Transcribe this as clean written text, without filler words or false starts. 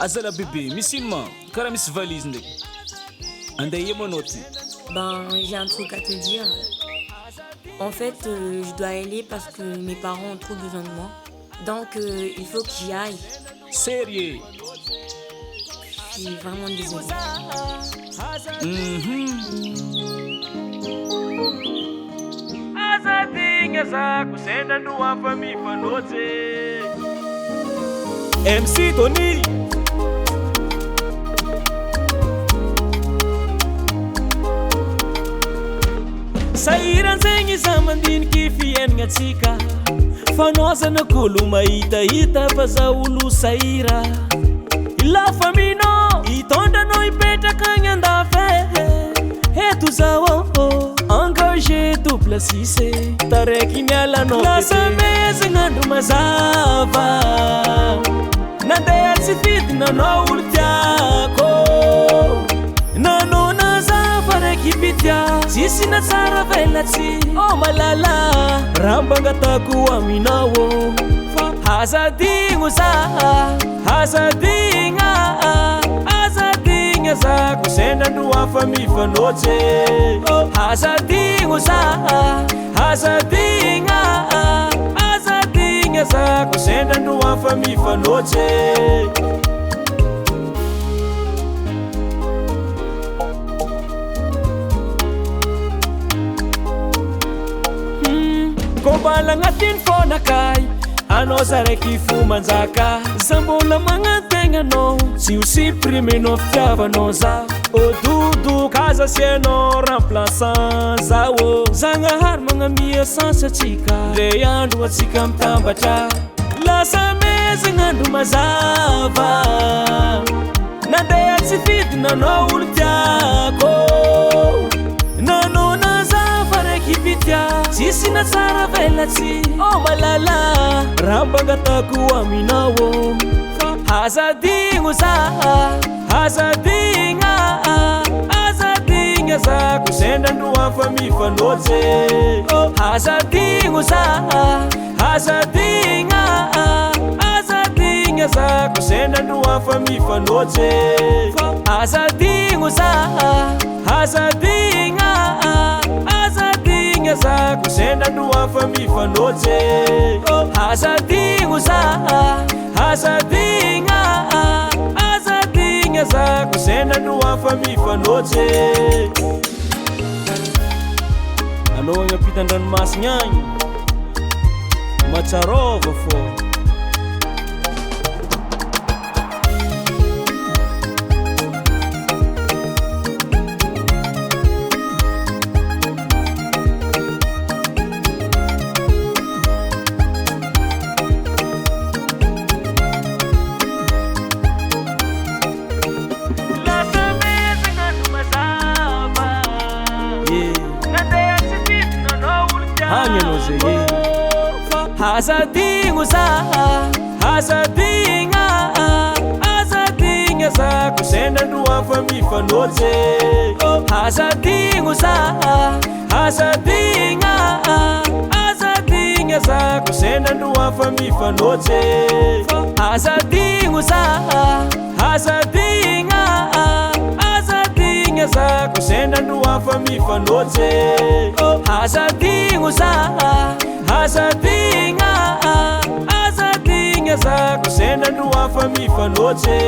Azala bébé, musulman, karamis valise ndek. Andaye monoti. Ben, j'ai un truc à te dire. En fait, je dois aller parce que mes parents ont trop besoin de moi. Donc, il faut que j'y aille. Sérieux? Je suis vraiment désolée. MC Tony. Sairan zegny za mandiniky fiainagnantsika fanaozana kolo mahitahita fa za olo saira ilafa minao hitondranao hipetraka agny andafe eto zao engagé double sise taraiky mialanao lasa mezagna andro mazava nandeha tsy fidinanao olo tiako nanona zava raiky pitya sisy na tsara velatsy o malala rambangatako aminao fa hazadigno za hazadigna hazadigna za ko sendandro afa mifanotsy hazadigno za hazadigna hazadigna za ko sendandro afa mifanotsy Kobala ngatin fonakay ano zaraiky fo manjaka zambola magnategna no tsy ho supprimenao fitiavanao za ododo kaza sianao remplaçant zao zagnahary magnamia essence atsika le andro atsika mitambatra lasa mezagna andro mazava nandeha tsy fidinanao olo tiako nanona zava raiky pitya sisy na tsara velatsy o malala rambangatako aminao fa hazadigno za hazadigna hazadigna za ko sendandro afa mifanotsy hazadigno za hazadigna hazadigna za ko sendandro afa mifanotsy hazadigno za hazadigna hazadigna za ko sendandro afa mifanotsy hazadigno za hazadigna hazadigna za ko sendandro afa mifanotsy anao agnapitan-dranomasigny agny matsarova fô hazadigno za hazadigna hazadigna za ko sendandro afa mifanotsy hazadigno za hazadigna hazadigna za ko sendandro afa mifanotsy hazadigno za hazadigna hazadigna za ko sendandro afa mifanotsy hazadigno za hazadigna hazadigna za ko sendandro afa mifanotsy